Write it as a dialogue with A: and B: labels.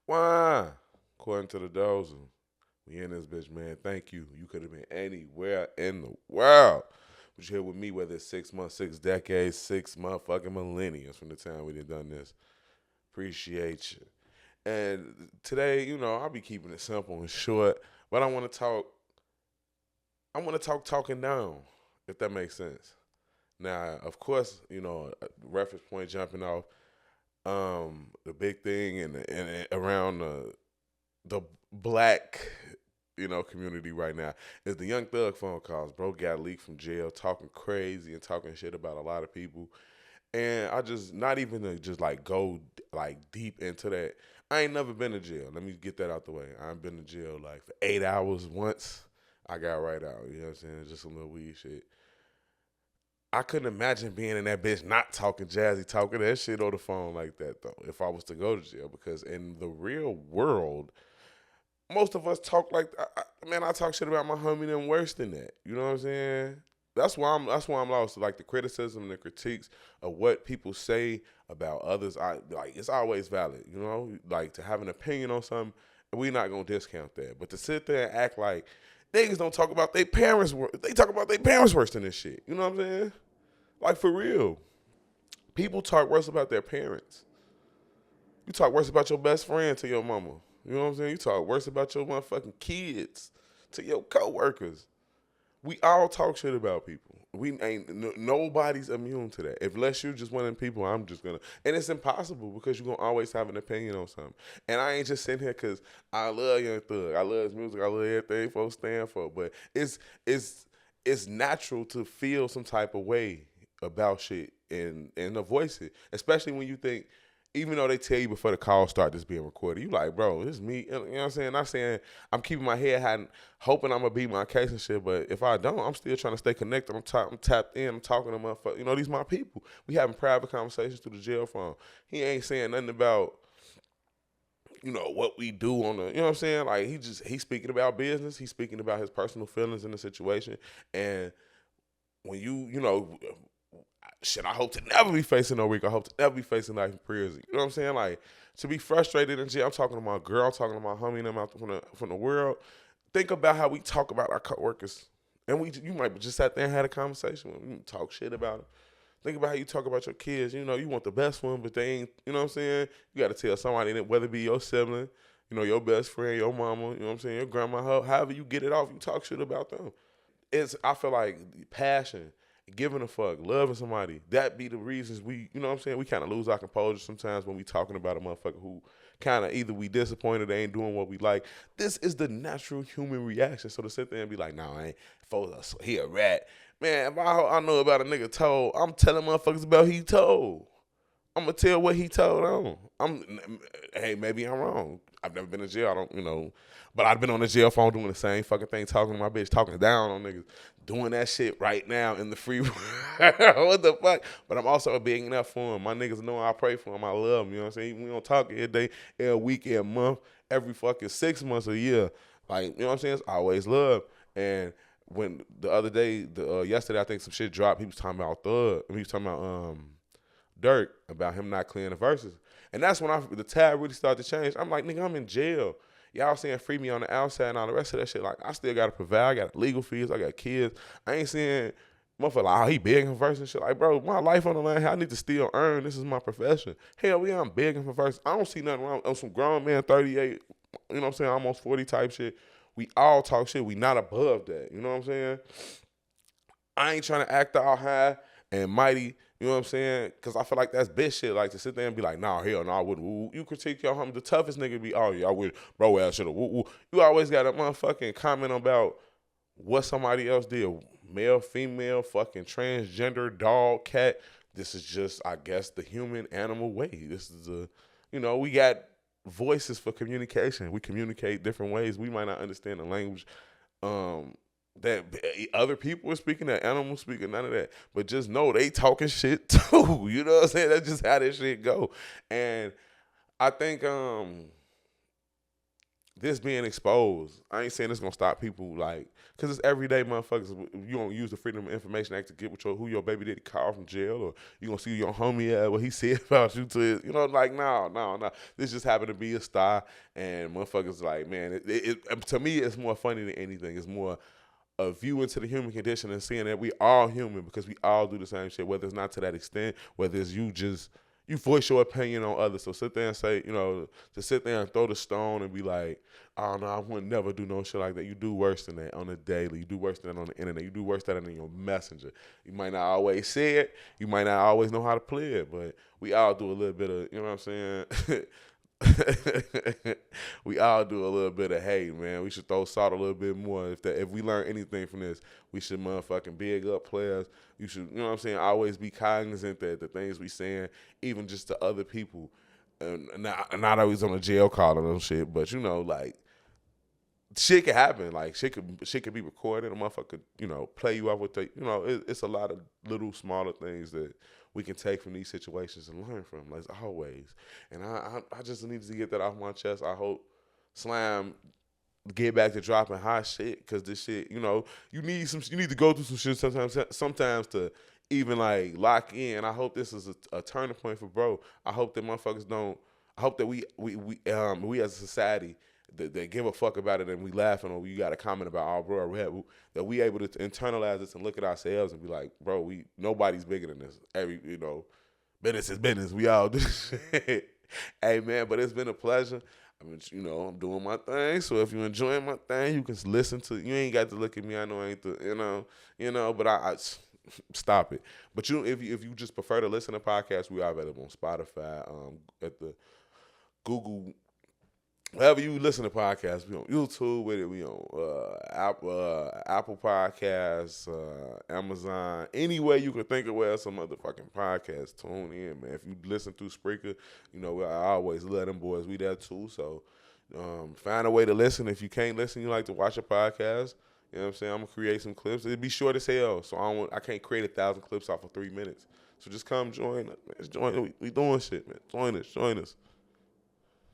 A: Why? According to the Doza, we in this bitch, man. Thank you. You could have been anywhere in the world. But you're here with me, whether it's 6 months, 6 decades, 6 motherfucking millenniums from the time we done this. Appreciate you. And today, I'll be keeping it simple and short, but I want to talk talking down, if that makes sense. Now, of course, reference point jumping off, the big thing and around the black, community right now is the Young Thug phone calls. Bro got leaked from jail, talking crazy and talking shit about a lot of people. And I just not even to just like go like deep into that. I ain't never been to jail. Let me get that out the way. I've been to jail like for 8 hours once. I got right out. You know what I'm saying? Just some little weed shit. I couldn't imagine being in that bitch not talking jazzy, talking that shit on the phone like that though. If I was to go to jail, because in the real world, most of us talk like, man, I talk shit about my homie and worse than that. You know what I'm saying? That's why I'm lost. Like the criticism and the critiques of what people say about others, I like it's always valid. Like to have an opinion on something, we not gonna discount that. But to sit there and act like niggas don't talk about their parents, they talk about their parents worse than this shit. You know what I'm saying? Like for real, people talk worse about their parents. You talk worse about your best friend to your mama. You know what I'm saying? You talk worse about your motherfucking kids to your coworkers. We all talk shit about people. We ain't nobody's immune to that. Unless you're just one of them people, I'm just gonna, and it's impossible because you're gonna always have an opinion on something. And I ain't just sitting here because I love Young Thug, I love his music, I love everything folks stand for. But it's natural to feel some type of way about shit and to voice it, especially when you think, even though they tell you before the call start this being recorded, you like, bro, this is me. You know what I'm saying? Not saying I'm keeping my head high, hoping I'm gonna beat my case and shit. But if I don't, I'm still trying to stay connected. I'm tapped in. I'm talking to motherfuckers. These my people. We having private conversations through the jail phone. He ain't saying nothing about what we do on the. You know what I'm saying? Like he's speaking about business. He's speaking about his personal feelings in the situation. And when shit, I hope to never be facing no week. I hope to never be facing life in prison. You know what I'm saying? Like, to be frustrated in jail, I'm talking to my girl, I'm talking to my homie and them out from the world. Think about how we talk about our coworkers. And you might just sat there and had a conversation with them. You talk shit about them. Think about how you talk about your kids. You want the best one, but they ain't, you know what I'm saying? You got to tell somebody, that, whether it be your sibling, your best friend, your mama, you know what I'm saying, your grandma, however you get it off, you talk shit about them. I feel like passion, giving a fuck, loving somebody, that be the reasons we, you know what I'm saying, we kind of lose our composure sometimes when we talking about a motherfucker who kind of either we disappointed, they ain't doing what we like. This is the natural human reaction. So to sit there and be like, nah, I ain't, folks, he a rat. Man, if I know about a nigga told, I'm telling motherfuckers about he told. I'm gonna tell what he told on. Hey, maybe I'm wrong. I've never been in jail. I don't, but I've been on the jail phone doing the same fucking thing, talking to my bitch, talking down on niggas, doing that shit right now in the free. What the fuck? But I'm also big enough for him. My niggas know I pray for him. I love him. You know what I'm saying? We don't talk every day, every week, every month, every fucking 6 months a year. Like, you know what I'm saying? It's always love. And when the other day, yesterday, I think some shit dropped. He was talking about Thug. He was talking about Dirk about him not clearing the verses. And that's when the tab really started to change. I'm like, nigga, I'm in jail. Y'all saying free me on the outside and all the rest of that shit. Like, I still got to provide. I got legal fees. I got kids. I ain't saying, motherfucker, like, oh, he begging for verses and shit. Like, bro, my life on the line here, I need to still earn. This is my profession. Hell yeah, I'm begging for verses. I don't see nothing wrong. I'm some grown man, 38, you know what I'm saying, almost 40 type shit. We all talk shit. We not above that. You know what I'm saying? I ain't trying to act all high and mighty, you know what I'm saying? Because I feel like that's bitch shit. Like to sit there and be like, nah, hell no, I wouldn't. Woo. You critique your homie. The toughest nigga be, oh yeah, I would, bro, ass should have. You always got a motherfucking comment about what somebody else did. Male, female, fucking transgender, dog, cat. This is just, I guess, the human animal way. This is we got voices for communication. We communicate different ways. We might not understand the language. That other people are speaking, that animals speaking, none of that. But just know they talking shit too. You know what I'm saying? That's just how this shit go. And I think this being exposed, I ain't saying it's gonna stop people like, cause it's everyday motherfuckers. You don't use the Freedom of Information Act to get with who your baby daddy called from jail, or you gonna see your homie at what he said about you to his, like no. This just happened to be a star, and motherfuckers like, man, to me it's more funny than anything. It's more a view into the human condition and seeing that we all human because we all do the same shit, whether it's not to that extent, whether it's you voice your opinion on others. So sit there and say, to sit there and throw the stone and be like, oh no, I would never do no shit like that. You do worse than that on the daily. You do worse than that on the internet. You do worse than that in your messenger. You might not always say it. You might not always know how to play it, but we all do a little bit of, you know what I'm saying? We all do a little bit of hate, man. We should throw salt a little bit more. If we learn anything from this, we should motherfucking big up players. You should, you know what I'm saying, always be cognizant that the things we saying, even just to other people, and not always on a jail call or no shit, but like shit can happen. Like shit could be recorded. A motherfucker, play you off with it's a lot of little smaller things that we can take from these situations and learn from, like always. And I just needed to get that off my chest. I hope Slam get back to dropping hot shit, because this shit, you need to go through some shit sometimes to even like lock in. I hope this is a turning point for bro. I hope that motherfuckers don't. I hope that we as a society that give a fuck about it, and we laughing, or you got a comment about, oh bro, that we able to internalize this and look at ourselves and be like, bro, nobody's bigger than this. Business is business. We all do shit. Hey man, but it's been a pleasure. I mean, I'm doing my thing. So if you're enjoying my thing, you can listen to. You ain't got to look at me. I know I ain't the, but I stop it. But if you just prefer to listen to podcasts, we are available on Spotify, at the Google. Wherever you listen to podcasts, we on YouTube with it. We on Apple Podcasts, Amazon, anywhere you can think of where some motherfucking podcasts. Tune in, man. If you listen through Spreaker, I always love them boys. We there too. So find a way to listen. If you can't listen, you like to watch a podcast. You know what I'm saying? I'm gonna create some clips. It'd be short as hell, so I can't create 1,000 clips off of 3 minutes. So just come join us. We doing shit, man. Join us.